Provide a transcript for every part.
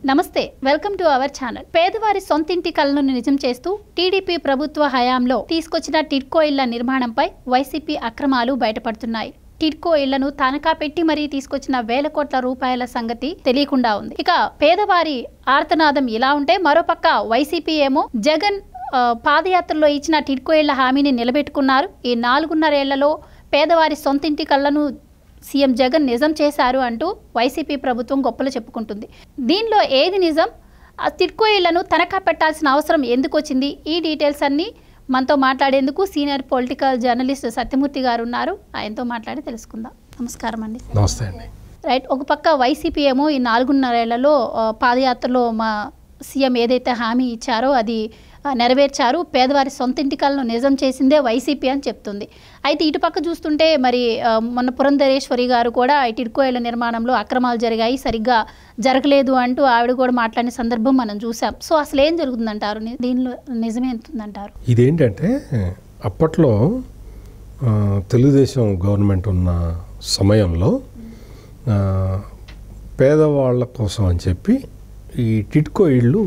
నమస్తే, welcome to our channel. పేదవారి సొంతింటి కలను నిజం చేస్తూ టీడీపీ ప్రభుత్వ హయాంలో తీసుకొచ్చిన టిడ్కో ఇళ్ల నిర్మాణంపై వైసీపీ అక్రమాలు బయటపడుతున్నాయి. టిడ్కో ఇళ్లను తనఖా పెట్టి మరీ తీసుకొచ్చిన వేల కోట్ల రూపాయల సంగతి తెలియకుండా ఉంది. ఇక పేదవారి ఆర్తనాదం ఇలా ఉంటే, మరోపక్క వైసీపీ ఏమో జగన్ పాదయాత్రలో ఇచ్చిన టిడ్కో ఇళ్ల హామీని నిలబెట్టుకున్నారు. ఈ 4.5 ఏళ్లలో పేదవారి సొంతింటి కలను సీఎం జగన్ నిజం చేశారు అంటూ వైసీపీ ప్రభుత్వం గొప్పలు చెప్పుకుంటుంది. దీనిలో ఏది నిజం? ఆ టిడ్కో ఇళ్లను తనఖా పెట్టాల్సిన అవసరం ఎందుకు వచ్చింది? ఈ డీటెయిల్స్ అన్నీ మనతో మాట్లాడేందుకు సీనియర్ పొలిటికల్ జర్నలిస్ట్ సత్యమూర్తి గారు ఉన్నారు. ఆయనతో మాట్లాడి తెలుసుకుందాం. నమస్కారం అండి. నమస్తే అండి. రైట్, ఒక పక్క వైసీపీ ఏమో ఈ 4.5 ఏళ్లలో పాదయాత్రలో మా సీఎం ఏదైతే హామీ ఇచ్చారో అది నెరవేర్చారు, పేదవారి సొంతింటి కలను నిజం చేసిందే వైసీపీ అని చెప్తుంది. అయితే ఇటుపక్క చూస్తుంటే మరి మొన్న పురంధరేశ్వరి గారు కూడా టిడ్కో ఇళ్ల నిర్మాణంలో అక్రమాలు జరిగాయి, సరిగ్గా జరగలేదు అంటూ ఆవిడ కూడా మాట్లాడిన సందర్భం మనం చూసాం. సో అసలు ఏం జరుగుతుందంటారు? దీనిలో నిజమే ఎంతుందంటారు? ఇదేంటంటే అప్పట్లో తెలుగుదేశం గవర్నమెంట్ ఉన్న సమయంలో పేదవాళ్ళ కోసం అని చెప్పి ఈ టిడ్కో ఇళ్ళు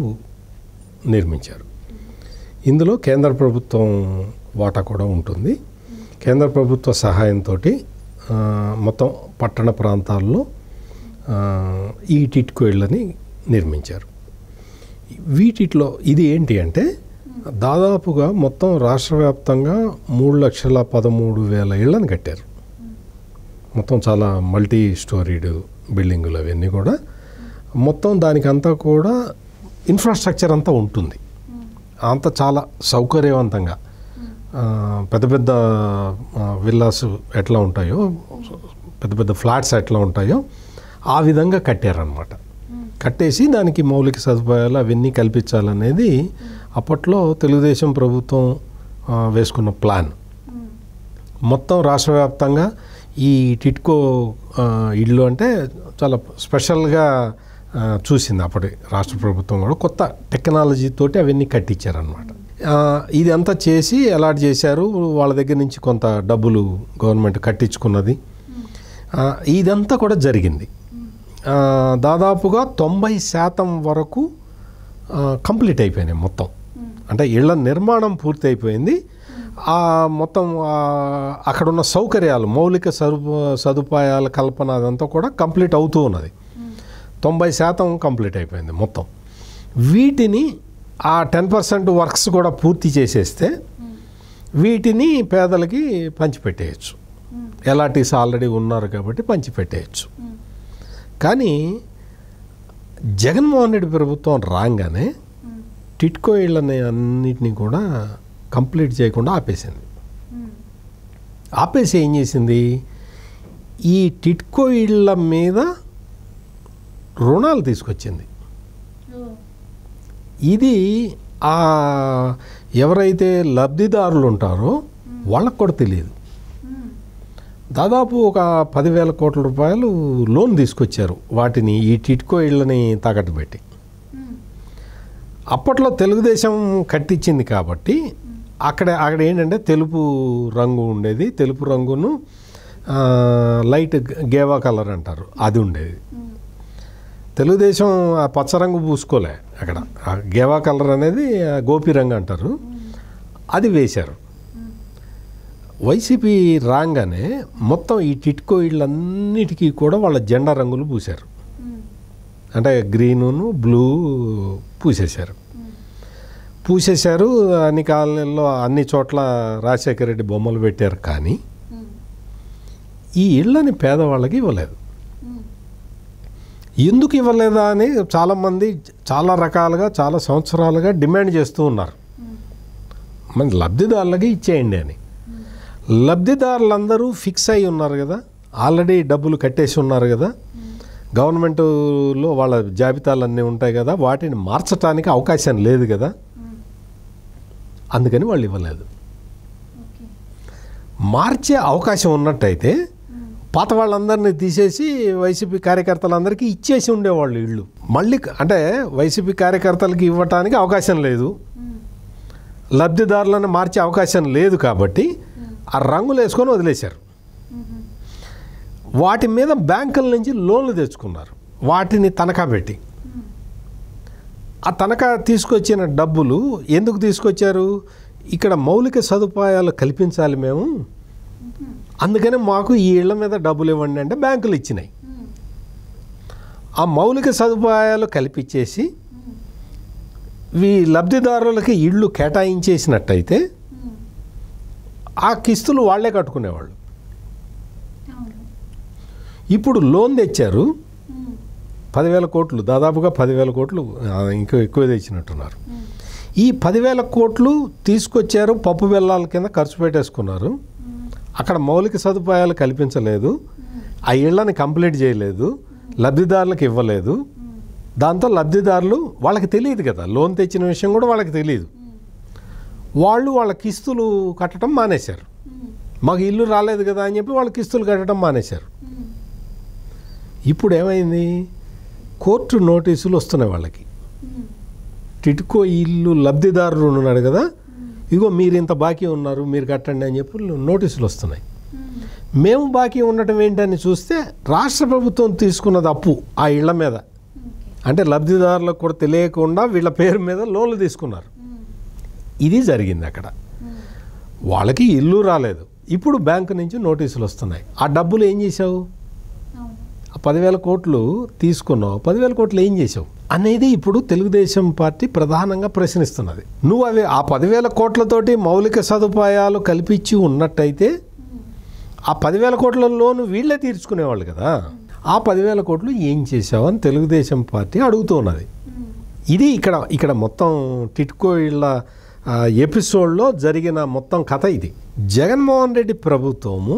నిర్మించారు. ఇందులో కేంద్ర ప్రభుత్వం వాటా కూడా ఉంటుంది. కేంద్ర ప్రభుత్వ సహాయంతో మొత్తం పట్టణ ప్రాంతాల్లో ఈ టిడ్కో ఇళ్ళని నిర్మించారు. వీటిలో ఇది ఏంటి అంటే దాదాపుగా మొత్తం రాష్ట్ర వ్యాప్తంగా 3,13,000 ఇళ్ళని కట్టారు. మొత్తం చాలా మల్టీ స్టోరీడ్ బిల్డింగులు అవన్నీ కూడా. మొత్తం దానికంతా కూడా ఇన్ఫ్రాస్ట్రక్చర్ అంతా ఉంటుంది. అంతా చాలా సౌకర్యవంతంగా పెద్ద పెద్ద విల్లాస్ ఎట్లా ఉంటాయో, పెద్ద పెద్ద ఫ్లాట్స్ ఎట్లా ఉంటాయో ఆ విధంగా కట్టారనమాట. కట్టేసి దానికి మౌలిక సదుపాయాలు అవన్నీ కల్పించాలనేది అప్పట్లో తెలుగుదేశం ప్రభుత్వం వేసుకున్న ప్లాన్. మొత్తం రాష్ట్ర వ్యాప్తంగా ఈ టిడ్కో ఇళ్ళు అంటే చాలా స్పెషల్గా చూసింది అప్పటి రాష్ట్ర ప్రభుత్వం కూడా. కొత్త టెక్నాలజీతోటి అవన్నీ కట్టించారనమాట. ఇది అంతా చేసి అలాట్ చేశారు. వాళ్ళ దగ్గర నుంచి కొంత డబ్బులు గవర్నమెంట్ కట్టించుకున్నది. ఇదంతా కూడా జరిగింది. దాదాపుగా 90% వరకు కంప్లీట్ అయిపోయినాయి మొత్తం. అంటే ఇళ్ల నిర్మాణం పూర్తి అయిపోయింది. మొత్తం అక్కడున్న సౌకర్యాలు, మౌలిక సదుపాయాల కల్పన అదంతా కూడా కంప్లీట్ అవుతూ ఉన్నది. 90% కంప్లీట్ అయిపోయింది మొత్తం. వీటిని ఆ 10% వర్క్స్ కూడా పూర్తి చేసేస్తే వీటిని పేదలకి పంచిపెట్టేయచ్చు. ఎలాటీస్ ఆల్రెడీ ఉన్నారు కాబట్టి పంచిపెట్టేయచ్చు. కానీ జగన్మోహన్ రెడ్డి ప్రభుత్వం రాగానే టిడ్కో ఇళ్ళని అన్నిటినీ కూడా కంప్లీట్ చేయకుండా ఆపేసింది. ఆపేసి ఏం చేసింది, ఈ టిడ్కో ఇళ్ళ మీద రుణాలు తీసుకొచ్చింది. ఇది ఎవరైతే లబ్ధిదారులు ఉంటారో వాళ్ళకు కూడా తెలియదు. దాదాపు ఒక 10,000 కోట్ల రూపాయలు లోన్ తీసుకొచ్చారు వాటిని, ఈ టిడ్కో ఇళ్ళని తాకట్టు పెట్టి. అప్పట్లో తెలుగుదేశం కట్టించింది కాబట్టి అక్కడ ఏంటంటే తెలుపు రంగు ఉండేది. తెలుపు రంగును లైట్ గేవా కలర్ అంటారు, అది ఉండేది. తెలుగుదేశం ఆ పచ్చ రంగు పూసుకోలే అక్కడ. గేవా కలర్ అనేది గోపి రంగు అంటారు, అది వేశారు. వైసీపీ రాగానే మొత్తం ఈ టిడ్కో ఇళ్ళన్నిటికీ కూడా వాళ్ళ జెండా రంగులు పూశారు. అంటే గ్రీనును బ్లూ పూసేశారు. అన్ని కాలనీల్లో అన్ని చోట్ల రాజశేఖర రెడ్డి బొమ్మలు పెట్టారు. కానీ ఈ ఇళ్ళని పేదవాళ్ళకి ఇవ్వలేదు. ఎందుకు ఇవ్వలేదా అని చాలామంది చాలా రకాలుగా చాలా సంవత్సరాలుగా డిమాండ్ చేస్తూ ఉన్నారు. మన లబ్ధిదారులకి ఇచ్చేయండి అని. లబ్ధిదారులందరూ ఫిక్స్ అయి ఉన్నారు కదా, ఆల్రెడీ డబ్బులు కట్టేసి ఉన్నారు కదా, గవర్నమెంట్లో వాళ్ళ జాబితాలన్నీ ఉంటాయి కదా, వాటిని మార్చడానికి అవకాశం లేదు కదా, అందుకని వాళ్ళు ఇవ్వలేదు. మార్చే అవకాశం ఉన్నట్టయితే పాత వాళ్ళందరినీ తీసేసి వైసీపీ కార్యకర్తలందరికీ ఇచ్చేసి ఉండేవాళ్ళు ఇళ్ళు. మళ్ళీ అంటే వైసీపీ కార్యకర్తలకి ఇవ్వటానికి అవకాశం లేదు, లబ్ధిదారులను మార్చే అవకాశం లేదు కాబట్టి ఆ రంగులు వేసుకొని వదిలేశారు. వాటి మీద బ్యాంకుల నుంచి లోన్లు తెచ్చుకున్నారు, వాటిని తనఖా పెట్టి. ఆ తనఖా తీసుకొచ్చిన డబ్బులు ఎందుకు తీసుకొచ్చారు? ఇక్కడ మౌలిక సదుపాయాలు కల్పించాలి మేము, అందుకని మాకు ఈ ఇళ్ల మీద డబ్బులు ఇవ్వండి అంటే బ్యాంకులు ఇచ్చినాయి. ఆ మౌలిక సదుపాయాలు కల్పించేసి ఈ లబ్ధిదారులకి ఇళ్ళు కేటాయించేసినట్టయితే ఆ కిస్తులు వాళ్ళే కట్టుకునేవాళ్ళు. ఇప్పుడు లోన్ తెచ్చారు 10,000 కోట్లు, దాదాపుగా 10,000 కోట్లు, ఇంకా ఎక్కువ తెచ్చినట్టున్నారు. ఈ 10,000 కోట్లు తీసుకొచ్చారు, పప్పు బెల్లాల కింద ఖర్చు పెట్టేసుకున్నారు. అక్కడ మౌలిక సదుపాయాలు కల్పించలేదు, ఆ ఇళ్లని కంప్లీట్ చేయలేదు, లబ్ధిదారులకు ఇవ్వలేదు. దాంతో లబ్ధిదారులు వాళ్ళకి తెలియదు కదా, లోన్ తెచ్చిన విషయం కూడా వాళ్ళకి తెలియదు. వాళ్ళు వాళ్ళ కిస్తులు కట్టడం మానేశారు. మాకు ఇల్లు రాలేదు కదా అని చెప్పి వాళ్ళ కిస్తులు కట్టడం మానేశారు. ఇప్పుడు ఏమైంది? కోర్టు నోటీసులు వస్తున్నాయి వాళ్ళకి. టిడ్కో ఇల్లు లబ్ధిదారులు ఉన్నాడు కదా, ఇగో మీరు ఇంత బాకీ ఉన్నారు, మీరు కట్టండి అని చెప్పి నోటీసులు వస్తున్నాయి. మేము బాకీ ఉండటం ఏంటని చూస్తే రాష్ట్ర ప్రభుత్వం తీసుకున్నది అప్పు ఆ ఇళ్ల మీద. అంటే లబ్ధిదారులకు కూడా తెలియకుండా వీళ్ళ పేరు మీద లోన్లు తీసుకున్నారు. ఇది జరిగింది అక్కడ. వాళ్ళకి ఇల్లు రాలేదు, ఇప్పుడు బ్యాంకు నుంచి నోటీసులు వస్తున్నాయి. ఆ డబ్బులు ఏం చేసావు? ఆ 10,000 కోట్లు తీసుకున్నావు, 10,000 కోట్లు ఏం చేసావు అనేది ఇప్పుడు తెలుగుదేశం పార్టీ ప్రధానంగా ప్రశ్నిస్తున్నది. నువ్వు అవి ఆ 10,000 కోట్లతోటి మౌలిక సదుపాయాలు కల్పించి ఉన్నట్టయితే ఆ 10,000 కోట్ల లోను వీళ్ళే తీర్చుకునేవాళ్ళు కదా. ఆ 10,000 కోట్లు ఏం చేసావు అని తెలుగుదేశం పార్టీ అడుగుతున్నది. ఇది ఇక్కడ మొత్తం టిడ్కో ఇళ్ళ ఎపిసోడ్లో జరిగిన మొత్తం కథ ఇది. జగన్మోహన్ రెడ్డి ప్రభుత్వము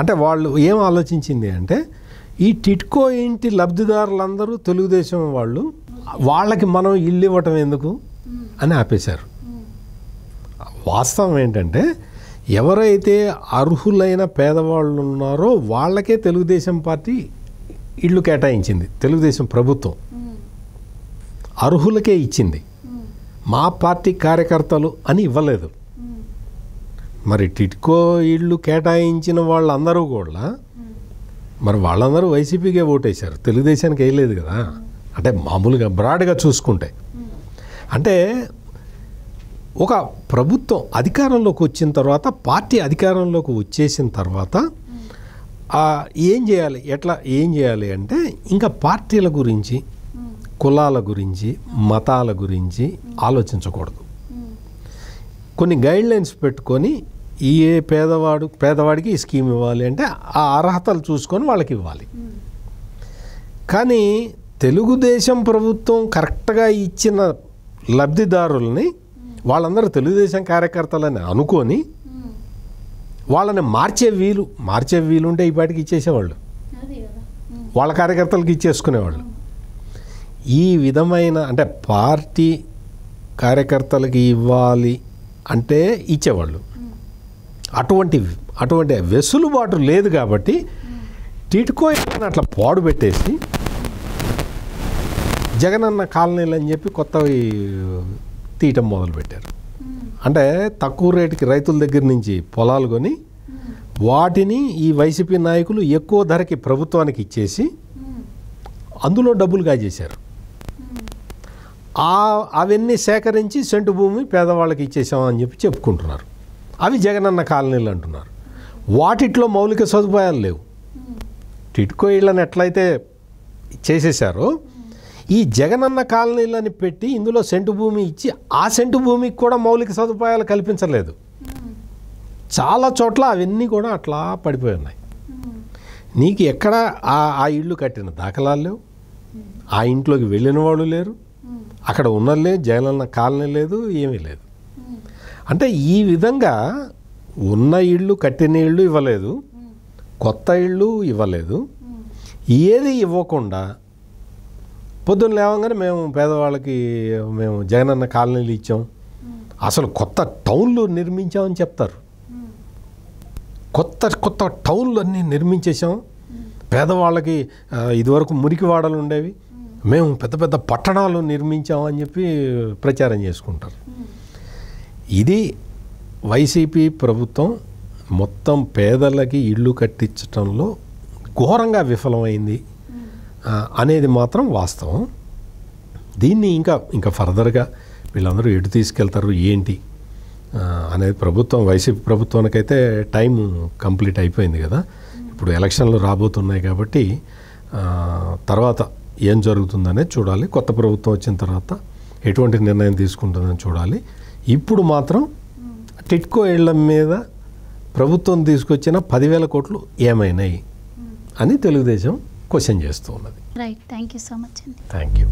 అంటే వాళ్ళు ఏం ఆలోచించింది అంటే, ఈ టిడ్కో ఇంటి లబ్ధిదారులందరూ తెలుగుదేశం వాళ్ళు, వాళ్ళకి మనం ఇల్లు ఇవ్వటం ఎందుకు అని ఆపేశారు. వాస్తవం ఏంటంటే, ఎవరైతే అర్హులైన పేదవాళ్ళు ఉన్నారో వాళ్ళకే తెలుగుదేశం పార్టీ ఇళ్ళు కేటాయించింది. తెలుగుదేశం ప్రభుత్వం అర్హులకే ఇచ్చింది, మా పార్టీ కార్యకర్తలు అని ఇవ్వలేదు. మరి టిడ్కో ఇళ్ళు కేటాయించిన వాళ్ళందరూ కూడా మరి వాళ్ళందరూ వైసీపీకే ఓటేశారు, తెలుగుదేశానికి వేయలేదు కదా. అంటే మామూలుగా బ్రాడ్గా చూసుకుంటే, అంటే ఒక ప్రభుత్వం అధికారంలోకి వచ్చిన తర్వాత, పార్టీ అధికారంలోకి వచ్చేసిన తర్వాత ఏం చేయాలి, ఏం చేయాలి అంటే, ఇంకా పార్టీల గురించి, కులాల గురించి, మతాల గురించి ఆలోచించకూడదు. కొన్ని గైడ్లైన్స్ పెట్టుకొని ఏ పేదవాడికి ఈ స్కీమ్ ఇవ్వాలి అంటే ఆ అర్హతలు చూసుకొని వాళ్ళకి ఇవ్వాలి. కానీ తెలుగుదేశం ప్రభుత్వం కరెక్ట్గా ఇచ్చిన లబ్ధిదారుల్ని వాళ్ళందరూ తెలుగుదేశం కార్యకర్తలని అనుకొని వాళ్ళని మార్చే వీలు ఉంటే ఈ పాటికి ఇచ్చేసేవాళ్ళు, వాళ్ళ కార్యకర్తలకు ఇచ్చేసుకునేవాళ్ళు. ఈ విధమైన అంటే పార్టీ కార్యకర్తలకి ఇవ్వాలి అంటే ఇచ్చేవాళ్ళు. అటువంటి వెసులుబాటు లేదు కాబట్టి టిడ్కో అట్లా పాడు పెట్టేసి జగనన్న కాలనీలు అని చెప్పి కొత్తవి తీయటం మొదలుపెట్టారు. అంటే తక్కువ రేటుకి రైతుల దగ్గర నుంచి పొలాలు కొని వాటిని ఈ వైసీపీ నాయకులు ఎక్కువ ధరకి ప్రభుత్వానికి ఇచ్చేసి అందులో డబ్బులు కాజేశారు. అవన్నీ సేకరించి సెంటు భూమి పేదవాళ్ళకి ఇచ్చేసామని చెప్పి చెప్పుకుంటున్నారు. అవి జగనన్న కాలనీలు అంటున్నారు. వాటిట్లో మౌలిక సదుపాయాలు లేవు. టిడ్కో ఇళ్ళని ఎట్లయితే చేసేసారో ఈ జగనన్న కాలనీలని పెట్టి ఇందులో సెంటు భూమి ఇచ్చి ఆ సెంటు భూమికి కూడా మౌలిక సదుపాయాలు కల్పించలేదు. చాలా చోట్ల అవన్నీ కూడా అట్లా పడిపోయి ఉన్నాయి. నీకు ఎక్కడ ఆ ఇళ్ళు కట్టిన దాఖలాలు లేవు, ఆ ఇంట్లోకి వెళ్ళిన వాళ్ళు లేరు, అక్కడ ఉన్నలే జగనన్న కాలనీ లేదు, ఏమీ లేదు. అంటే ఈ విధంగా ఉన్న ఇళ్ళు కట్టిన ఇళ్ళు ఇవ్వలేదు, కొత్త ఇళ్ళు ఇవ్వలేదు, ఏది ఇవ్వకుండా పొద్దున్న లేవగానే మేము పేదవాళ్ళకి మేము జగనన్న కాలనీలు ఇచ్చాం, అసలు కొత్త టౌన్లు నిర్మించామని చెప్తారు. కొత్త టౌన్లు అన్నీ నిర్మించేసాం, పేదవాళ్ళకి ఇదివరకు మురికివాడలు ఉండేవి, మేము పెద్ద పట్టణాలు నిర్మించామని చెప్పి ప్రచారం చేసుకుంటారు. ఇది వైసీపీ ప్రభుత్వం మొత్తం పేదలకి ఇళ్ళు కట్టించడంలో ఘోరంగా విఫలమైంది అనేది మాత్రం వాస్తవం. దీన్ని ఇంకా ఫర్దర్గా వీళ్ళందరూ ఎటు తీసుకెళ్తారు ఏంటి అనేది వైసీపీ ప్రభుత్వానికైతే టైం కంప్లీట్ అయిపోయింది కదా. ఇప్పుడు ఎలక్షన్లు రాబోతున్నాయి కాబట్టి తర్వాత ఏం జరుగుతుందనేది చూడాలి. కొత్త ప్రభుత్వం వచ్చిన తర్వాత ఎటువంటి నిర్ణయం తీసుకుంటుందని చూడాలి. ఇప్పుడు మాత్రం టిడ్కో ఇళ్ల మీద ప్రభుత్వం తీసుకొచ్చిన 10,000 కోట్లు ఏమైనాయి అని తెలుగుదేశం క్వశ్చన్ చేస్తూ ఉన్నది. Right, thank you so much అండి. Thank you.